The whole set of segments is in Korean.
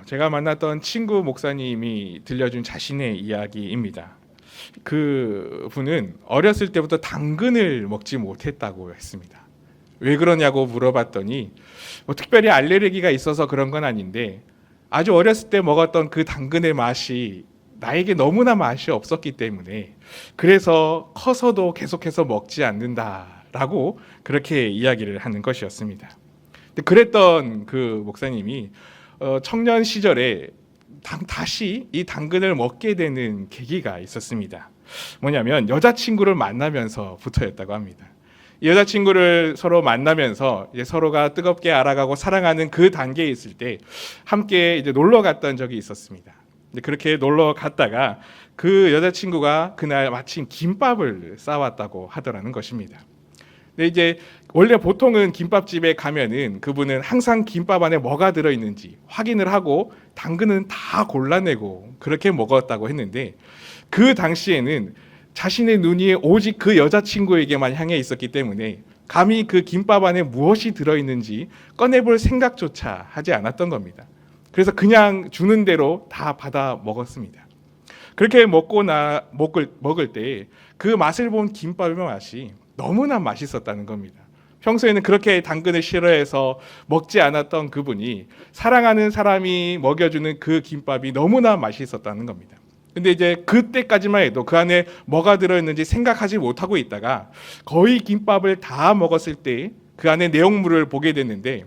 제가 만났던 친구 목사님이 들려준 자신의 이야기입니다. 그 분은 어렸을 때부터 당근을 먹지 못했다고 했습니다. 왜 그러냐고 물어봤더니 특별히 알레르기가 있어서 그런 건 아닌데 아주 어렸을 때 먹었던 그 당근의 맛이 나에게 너무나 맛이 없었기 때문에 그래서 커서도 계속해서 먹지 않는다라고 그렇게 이야기를 하는 것이었습니다. 그랬던 그 목사님이 청년 시절에 다시 이 당근을 먹게 되는 계기가 있었습니다. 뭐냐면 여자친구를 만나면서부터였다고 합니다. 여자친구를 서로 만나면서 이제 서로가 뜨겁게 알아가고 사랑하는 그 단계에 있을 때 함께 이제 놀러 갔던 적이 있었습니다. 그렇게 놀러 갔다가 그 여자친구가 그날 마침 김밥을 싸왔다고 하더라는 것입니다. 근데 이제 원래 보통은 김밥집에 가면은 그분은 항상 김밥 안에 뭐가 들어있는지 확인을 하고 당근은 다 골라내고 그렇게 먹었다고 했는데 그 당시에는 자신의 눈이 오직 그 여자친구에게만 향해 있었기 때문에 감히 그 김밥 안에 무엇이 들어있는지 꺼내볼 생각조차 하지 않았던 겁니다. 그래서 그냥 주는 대로 다 받아 먹었습니다. 그렇게 먹을 때 그 맛을 본 김밥의 맛이 너무나 맛있었다는 겁니다. 평소에는 그렇게 당근을 싫어해서 먹지 않았던 그분이 사랑하는 사람이 먹여주는 그 김밥이 너무나 맛있었다는 겁니다. 근데 이제 그때까지만 해도 그 안에 뭐가 들어있는지 생각하지 못하고 있다가 거의 김밥을 다 먹었을 때 그 안에 내용물을 보게 됐는데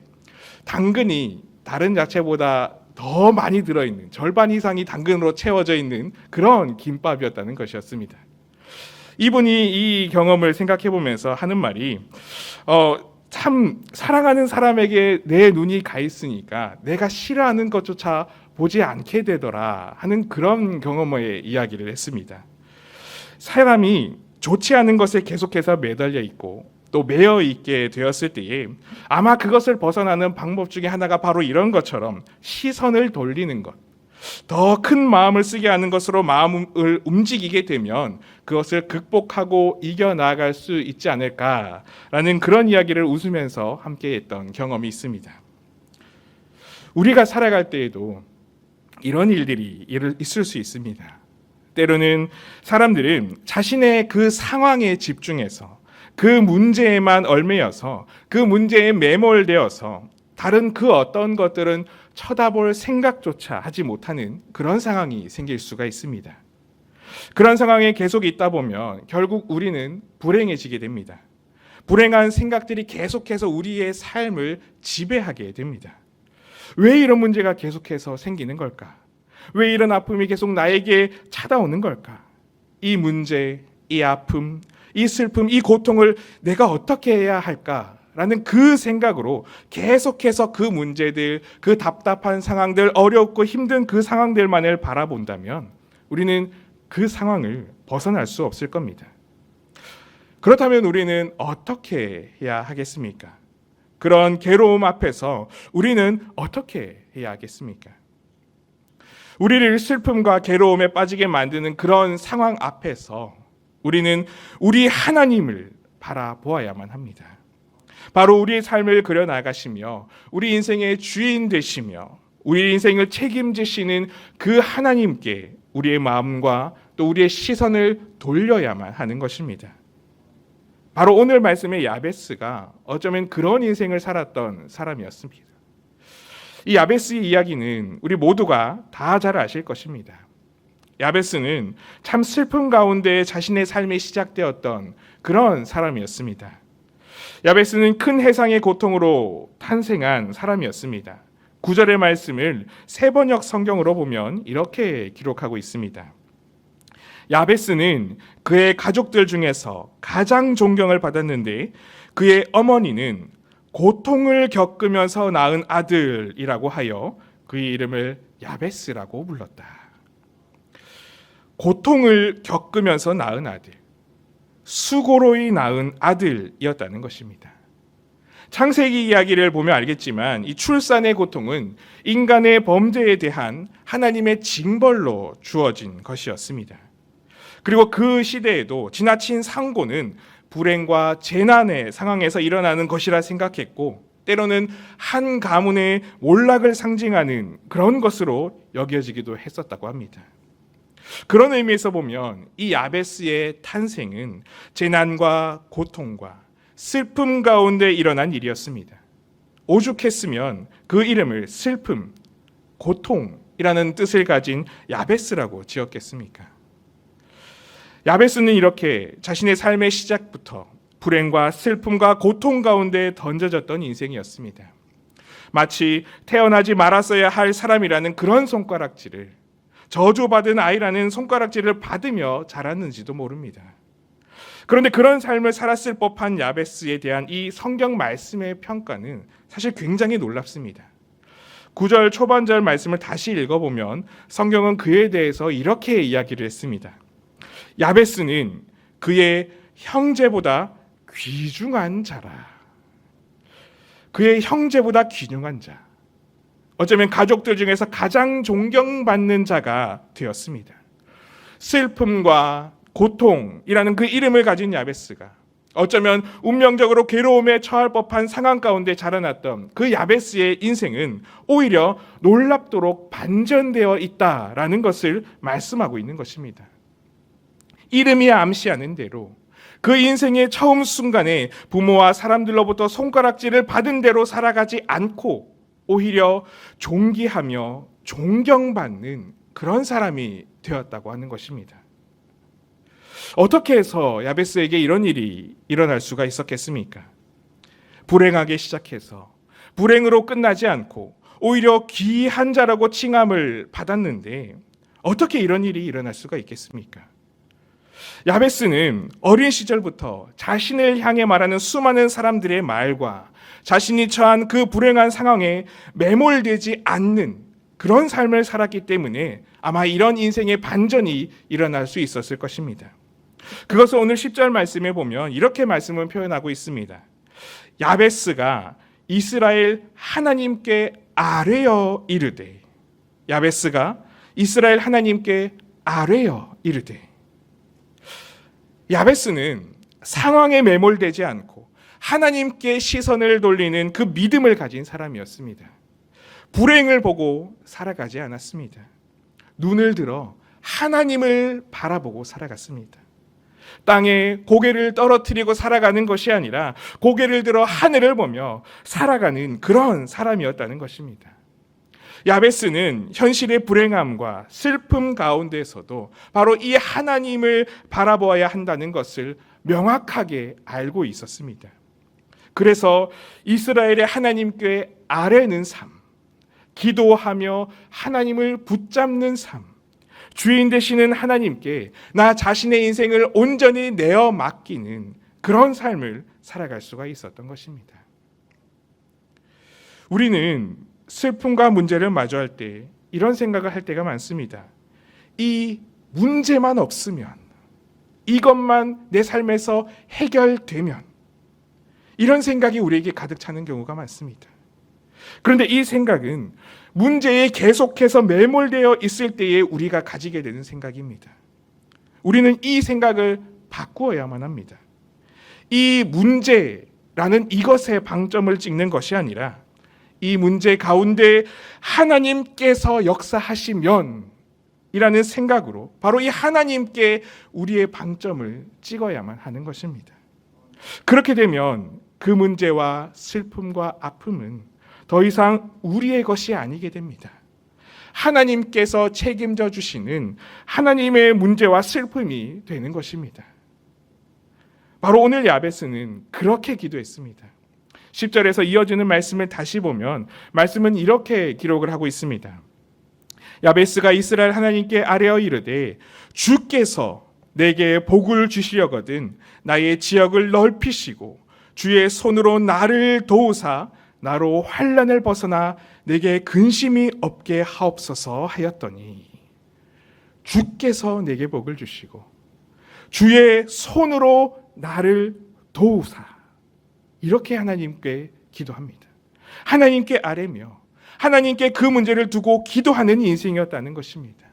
당근이 다른 야채보다 더 많이 들어있는 절반 이상이 당근으로 채워져 있는 그런 김밥이었다는 것이었습니다. 이분이 이 경험을 생각해 보면서 하는 말이 참 사랑하는 사람에게 내 눈이 가 있으니까 내가 싫어하는 것조차 보지 않게 되더라 하는 그런 경험의 이야기를 했습니다. 사람이 좋지 않은 것에 계속해서 매달려 있고 또 매여 있게 되었을 때에 아마 그것을 벗어나는 방법 중에 하나가 바로 이런 것처럼 시선을 돌리는 것, 더 큰 마음을 쓰게 하는 것으로 마음을 움직이게 되면 그것을 극복하고 이겨나갈 수 있지 않을까라는 그런 이야기를 웃으면서 함께 했던 경험이 있습니다. 우리가 살아갈 때에도 이런 일들이 있을 수 있습니다. 때로는 사람들은 자신의 그 상황에 집중해서 그 문제에만 얽매여서 그 문제에 매몰되어서 다른 그 어떤 것들은 쳐다볼 생각조차 하지 못하는 그런 상황이 생길 수가 있습니다. 그런 상황에 계속 있다 보면 결국 우리는 불행해지게 됩니다. 불행한 생각들이 계속해서 우리의 삶을 지배하게 됩니다. 왜 이런 문제가 계속해서 생기는 걸까? 왜 이런 아픔이 계속 나에게 찾아오는 걸까? 이 문제, 이 아픔, 이 슬픔, 이 고통을 내가 어떻게 해야 할까? 라는 그 생각으로 계속해서 그 문제들, 그 답답한 상황들, 어렵고 힘든 그 상황들만을 바라본다면 우리는 그 상황을 벗어날 수 없을 겁니다. 그렇다면 우리는 어떻게 해야 하겠습니까? 그런 괴로움 앞에서 우리는 어떻게 해야 하겠습니까? 우리를 슬픔과 괴로움에 빠지게 만드는 그런 상황 앞에서 우리는 우리 하나님을 바라보아야만 합니다. 바로 우리의 삶을 그려나가시며 우리 인생의 주인 되시며 우리 인생을 책임지시는 그 하나님께 우리의 마음과 또 우리의 시선을 돌려야만 하는 것입니다. 바로 오늘 말씀의 야베스가 어쩌면 그런 인생을 살았던 사람이었습니다. 이 야베스의 이야기는 우리 모두가 다 잘 아실 것입니다. 야베스는 참 슬픔 가운데 자신의 삶이 시작되었던 그런 사람이었습니다. 야베스는 큰 해상의 고통으로 탄생한 사람이었습니다. 9절의 말씀을 세번역 성경으로 보면 이렇게 기록하고 있습니다. 야베스는 그의 가족들 중에서 가장 존경을 받았는데 그의 어머니는 고통을 겪으면서 낳은 아들이라고 하여 그의 이름을 야베스라고 불렀다. 고통을 겪으면서 낳은 아들, 수고로이 낳은 아들이었다는 것입니다. 창세기 이야기를 보면 알겠지만 이 출산의 고통은 인간의 범죄에 대한 하나님의 징벌로 주어진 것이었습니다. 그리고 그 시대에도 지나친 상고는 불행과 재난의 상황에서 일어나는 것이라 생각했고 때로는 한 가문의 몰락을 상징하는 그런 것으로 여겨지기도 했었다고 합니다. 그런 의미에서 보면 이 야베스의 탄생은 재난과 고통과 슬픔 가운데 일어난 일이었습니다. 오죽했으면 그 이름을 슬픔, 고통이라는 뜻을 가진 야베스라고 지었겠습니까? 야베스는 이렇게 자신의 삶의 시작부터 불행과 슬픔과 고통 가운데 던져졌던 인생이었습니다. 마치 태어나지 말았어야 할 사람이라는 그런 손가락질을, 저주받은 아이라는 손가락질을 받으며 자랐는지도 모릅니다. 그런데 그런 삶을 살았을 법한 야베스에 대한 이 성경 말씀의 평가는 사실 굉장히 놀랍습니다. 9절 초반절 말씀을 다시 읽어보면 성경은 그에 대해서 이렇게 이야기를 했습니다. 야베스는 그의 형제보다 귀중한 자라. 그의 형제보다 귀중한 자. 어쩌면 가족들 중에서 가장 존경받는 자가 되었습니다. 슬픔과 고통이라는 그 이름을 가진 야베스가 어쩌면 운명적으로 괴로움에 처할 법한 상황 가운데 자라났던 그 야베스의 인생은 오히려 놀랍도록 반전되어 있다라는 것을 말씀하고 있는 것입니다. 이름이 암시하는 대로 그 인생의 처음 순간에 부모와 사람들로부터 손가락질을 받은 대로 살아가지 않고 오히려 존귀하며 존경받는 그런 사람이 되었다고 하는 것입니다. 어떻게 해서 야베스에게 이런 일이 일어날 수가 있었겠습니까? 불행하게 시작해서 불행으로 끝나지 않고 오히려 귀한 자라고 칭함을 받았는데 어떻게 이런 일이 일어날 수가 있겠습니까? 야베스는 어린 시절부터 자신을 향해 말하는 수많은 사람들의 말과 자신이 처한 그 불행한 상황에 매몰되지 않는 그런 삶을 살았기 때문에 아마 이런 인생의 반전이 일어날 수 있었을 것입니다. 그것을 오늘 10절 말씀에 보면 이렇게 말씀을 표현하고 있습니다. 야베스가 이스라엘 하나님께 아뢰어 이르되, 야베스가 이스라엘 하나님께 아뢰어 이르되. 야베스는 상황에 매몰되지 않고 하나님께 시선을 돌리는 그 믿음을 가진 사람이었습니다. 불행을 보고 살아가지 않았습니다. 눈을 들어 하나님을 바라보고 살아갔습니다. 땅에 고개를 떨어뜨리고 살아가는 것이 아니라 고개를 들어 하늘을 보며 살아가는 그런 사람이었다는 것입니다. 야베스는 현실의 불행함과 슬픔 가운데서도 바로 이 하나님을 바라보아야 한다는 것을 명확하게 알고 있었습니다. 그래서 이스라엘의 하나님께 아뢰는 삶, 기도하며 하나님을 붙잡는 삶, 주인 되시는 하나님께 나 자신의 인생을 온전히 내어 맡기는 그런 삶을 살아갈 수가 있었던 것입니다. 우리는 슬픔과 문제를 마주할 때 이런 생각을 할 때가 많습니다. 이 문제만 없으면, 이것만 내 삶에서 해결되면, 이런 생각이 우리에게 가득 차는 경우가 많습니다. 그런데 이 생각은 문제에 계속해서 매몰되어 있을 때에 우리가 가지게 되는 생각입니다. 우리는 이 생각을 바꾸어야만 합니다. 이 문제라는 이것에 방점을 찍는 것이 아니라 이 문제 가운데 하나님께서 역사하시면 이라는 생각으로 바로 이 하나님께 우리의 방점을 찍어야만 하는 것입니다. 그렇게 되면 그 문제와 슬픔과 아픔은 더 이상 우리의 것이 아니게 됩니다. 하나님께서 책임져 주시는 하나님의 문제와 슬픔이 되는 것입니다. 바로 오늘 야베스는 그렇게 기도했습니다. 10절에서 이어지는 말씀을 다시 보면 말씀은 이렇게 기록을 하고 있습니다. 야베스가 이스라엘 하나님께 아뢰어 이르되 주께서 내게 복을 주시려거든 나의 지역을 넓히시고 주의 손으로 나를 도우사 나로 환난을 벗어나 내게 근심이 없게 하옵소서 하였더니 주께서 내게 복을 주시고 주의 손으로 나를 도우사 이렇게 하나님께 기도합니다. 하나님께 아뢰며 하나님께 그 문제를 두고 기도하는 인생이었다는 것입니다.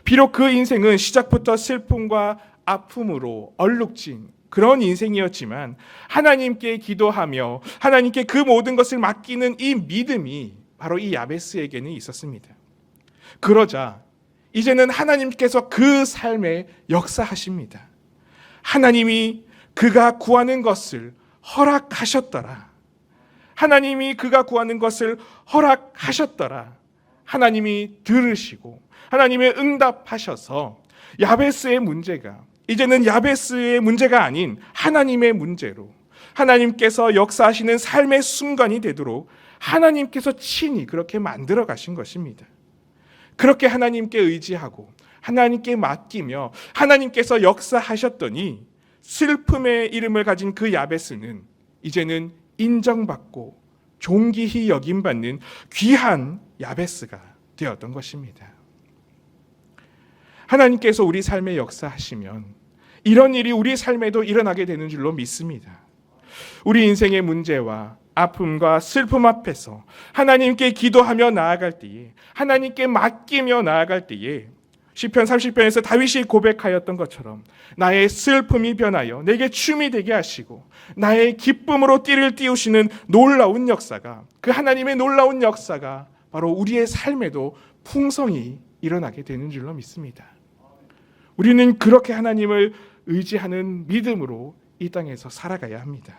비록 그 인생은 시작부터 슬픔과 아픔으로 얼룩진 그런 인생이었지만 하나님께 기도하며 하나님께 그 모든 것을 맡기는 이 믿음이 바로 이 야베스에게는 있었습니다. 그러자 이제는 하나님께서 그 삶에 역사하십니다. 하나님이 그가 구하는 것을 허락하셨더라. 하나님이 그가 구하는 것을 허락하셨더라. 하나님이 들으시고 하나님의 응답하셔서 야베스의 문제가 이제는 야베스의 문제가 아닌 하나님의 문제로, 하나님께서 역사하시는 삶의 순간이 되도록 하나님께서 친히 그렇게 만들어 가신 것입니다. 그렇게 하나님께 의지하고 하나님께 맡기며 하나님께서 역사하셨더니 슬픔의 이름을 가진 그 야베스는 이제는 인정받고 존귀히 여김받는 귀한 야베스가 되었던 것입니다. 하나님께서 우리 삶에 역사하시면 이런 일이 우리 삶에도 일어나게 되는 줄로 믿습니다. 우리 인생의 문제와 아픔과 슬픔 앞에서 하나님께 기도하며 나아갈 때에, 하나님께 맡기며 나아갈 때에 시편 30편에서 다윗이 고백하였던 것처럼 나의 슬픔이 변하여 내게 춤이 되게 하시고 나의 기쁨으로 띠를 띄우시는 놀라운 역사가, 그 하나님의 놀라운 역사가 바로 우리의 삶에도 풍성히 일어나게 되는 줄로 믿습니다. 우리는 그렇게 하나님을 의지하는 믿음으로 이 땅에서 살아가야 합니다.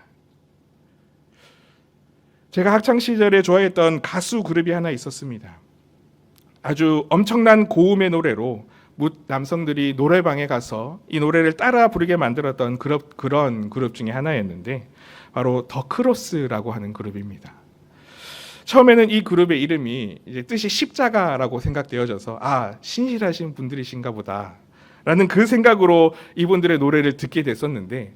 제가 학창시절에 좋아했던 가수 그룹이 하나 있었습니다. 아주 엄청난 고음의 노래로 남성들이 노래방에 가서 이 노래를 따라 부르게 만들었던 그런 그룹 중에 하나였는데 바로 더 크로스라고 하는 그룹입니다. 처음에는 이 그룹의 이름이 이제 뜻이 십자가라고 생각되어져서 신실하신 분들이신가 보다 라는 그 생각으로 이분들의 노래를 듣게 됐었는데,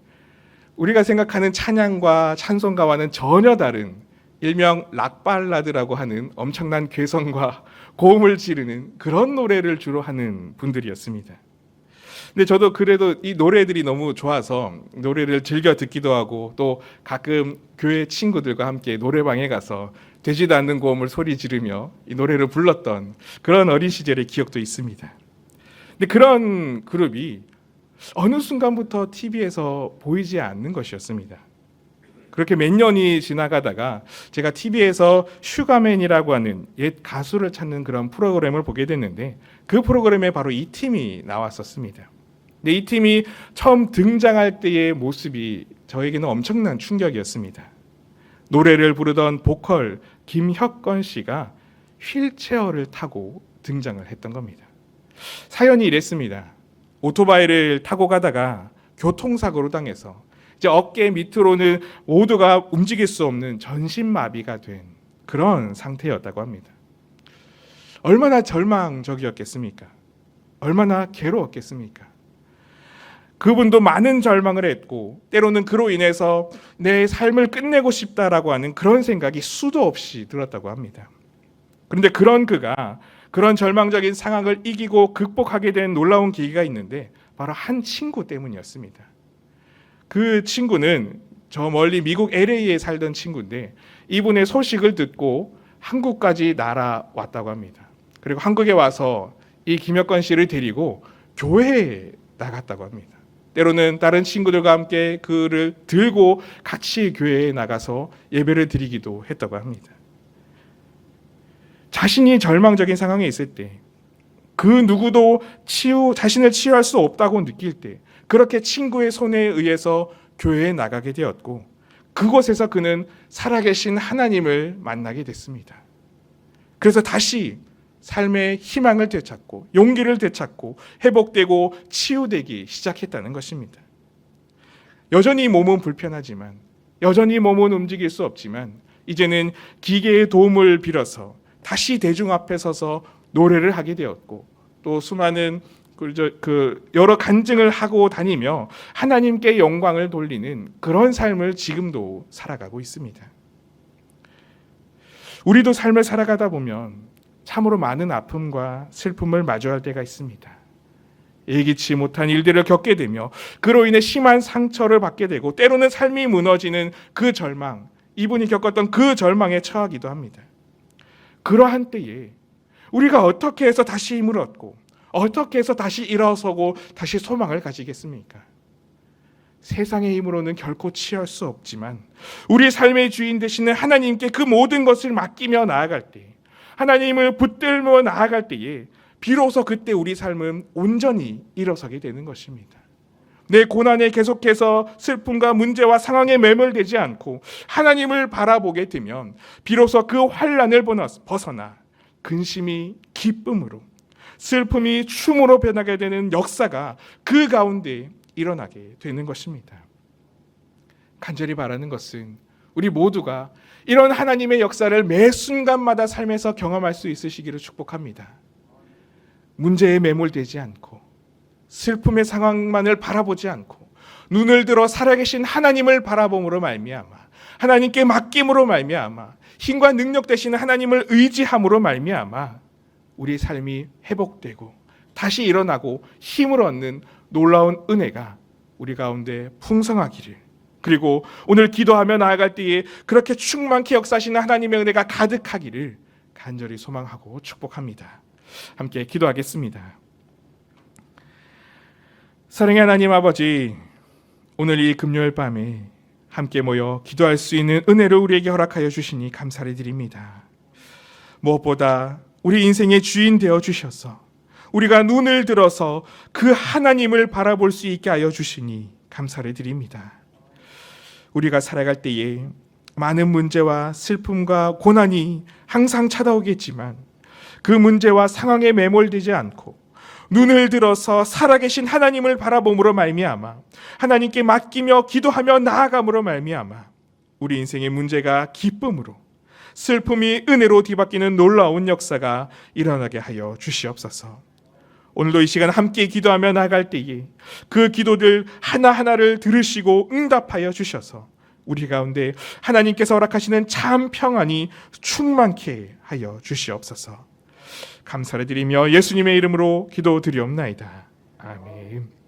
우리가 생각하는 찬양과 찬송가와는 전혀 다른 일명 락발라드라고 하는 엄청난 괴성과 고음을 지르는 그런 노래를 주로 하는 분들이었습니다. 근데 저도 그래도 이 노래들이 너무 좋아서 노래를 즐겨 듣기도 하고 또 가끔 교회 친구들과 함께 노래방에 가서 되지도 않는 고음을 소리 지르며 이 노래를 불렀던 그런 어린 시절의 기억도 있습니다. 근데 그런 그룹이 어느 순간부터 TV에서 보이지 않는 것이었습니다. 그렇게 몇 년이 지나가다가 제가 TV에서 슈가맨이라고 하는 옛 가수를 찾는 그런 프로그램을 보게 됐는데 그 프로그램에 바로 이 팀이 나왔었습니다. 근데 이 팀이 처음 등장할 때의 모습이 저에게는 엄청난 충격이었습니다. 노래를 부르던 보컬 김혁건 씨가 휠체어를 타고 등장을 했던 겁니다. 사연이 이랬습니다. 오토바이를 타고 가다가 교통사고로 당해서 이제 어깨 밑으로는 모두가 움직일 수 없는 전신마비가 된 그런 상태였다고 합니다. 얼마나 절망적이었겠습니까? 얼마나 괴로웠겠습니까? 그분도 많은 절망을 했고 때로는 그로 인해서 내 삶을 끝내고 싶다라고 하는 그런 생각이 수도 없이 들었다고 합니다. 그런데 그가 그런 절망적인 상황을 이기고 극복하게 된 놀라운 계기가 있는데 바로 한 친구 때문이었습니다. 그 친구는 저 멀리 미국 LA에 살던 친구인데 이분의 소식을 듣고 한국까지 날아왔다고 합니다. 그리고 한국에 와서 이 김혁건 씨를 데리고 교회에 나갔다고 합니다. 때로는 다른 친구들과 함께 그를 들고 같이 교회에 나가서 예배를 드리기도 했다고 합니다. 자신이 절망적인 상황에 있을 때, 그 누구도 자신을 치유할 수 없다고 느낄 때 그렇게 친구의 손에 의해서 교회에 나가게 되었고 그곳에서 그는 살아계신 하나님을 만나게 됐습니다. 그래서 다시 삶의 희망을 되찾고 용기를 되찾고 회복되고 치유되기 시작했다는 것입니다. 여전히 몸은 불편하지만, 여전히 몸은 움직일 수 없지만 이제는 기계의 도움을 빌어서 다시 대중 앞에 서서 노래를 하게 되었고 또 수많은 여러 간증을 하고 다니며 하나님께 영광을 돌리는 그런 삶을 지금도 살아가고 있습니다. 우리도 삶을 살아가다 보면 참으로 많은 아픔과 슬픔을 마주할 때가 있습니다. 예기치 못한 일들을 겪게 되며 그로 인해 심한 상처를 받게 되고 때로는 삶이 무너지는 그 절망, 이분이 겪었던 그 절망에 처하기도 합니다. 그러한 때에 우리가 어떻게 해서 다시 힘을 얻고 어떻게 해서 다시 일어서고 다시 소망을 가지겠습니까? 세상의 힘으로는 결코 취할 수 없지만 우리 삶의 주인 되시는 하나님께 그 모든 것을 맡기며 나아갈 때, 하나님을 붙들며 나아갈 때에 비로소 그때 우리 삶은 온전히 일어서게 되는 것입니다. 내 고난에 계속해서 슬픔과 문제와 상황에 매몰되지 않고 하나님을 바라보게 되면 비로소 그 환난을 벗어나 근심이 기쁨으로, 슬픔이 춤으로 변하게 되는 역사가 그 가운데 일어나게 되는 것입니다. 간절히 바라는 것은 우리 모두가 이런 하나님의 역사를 매 순간마다 삶에서 경험할 수 있으시기를 축복합니다. 문제에 매몰되지 않고 슬픔의 상황만을 바라보지 않고 눈을 들어 살아계신 하나님을 바라봄으로 말미암아, 하나님께 맡김으로 말미암아, 힘과 능력 되시는 하나님을 의지함으로 말미암아 우리 삶이 회복되고 다시 일어나고 힘을 얻는 놀라운 은혜가 우리 가운데 풍성하기를, 그리고 오늘 기도하며 나아갈 때에 그렇게 충만케 역사하시는 하나님의 은혜가 가득하기를 간절히 소망하고 축복합니다. 함께 기도하겠습니다. 사랑의 하나님 아버지, 오늘 이 금요일 밤에 함께 모여 기도할 수 있는 은혜를 우리에게 허락하여 주시니 감사를 드립니다. 무엇보다 우리 인생의 주인 되어 주셔서 우리가 눈을 들어서 그 하나님을 바라볼 수 있게 하여 주시니 감사를 드립니다. 우리가 살아갈 때에 많은 문제와 슬픔과 고난이 항상 찾아오겠지만 그 문제와 상황에 매몰되지 않고 눈을 들어서 살아계신 하나님을 바라봄으로 말미암아, 하나님께 맡기며 기도하며 나아감으로 말미암아 우리 인생의 문제가 기쁨으로, 슬픔이 은혜로 뒤바뀌는 놀라운 역사가 일어나게 하여 주시옵소서. 오늘도 이 시간 함께 기도하며 나아갈 때에 그 기도들 하나하나를 들으시고 응답하여 주셔서 우리 가운데 하나님께서 허락하시는 참 평안이 충만케 하여 주시옵소서. 감사를 드리며 예수님의 이름으로 기도드리옵나이다. 아멘.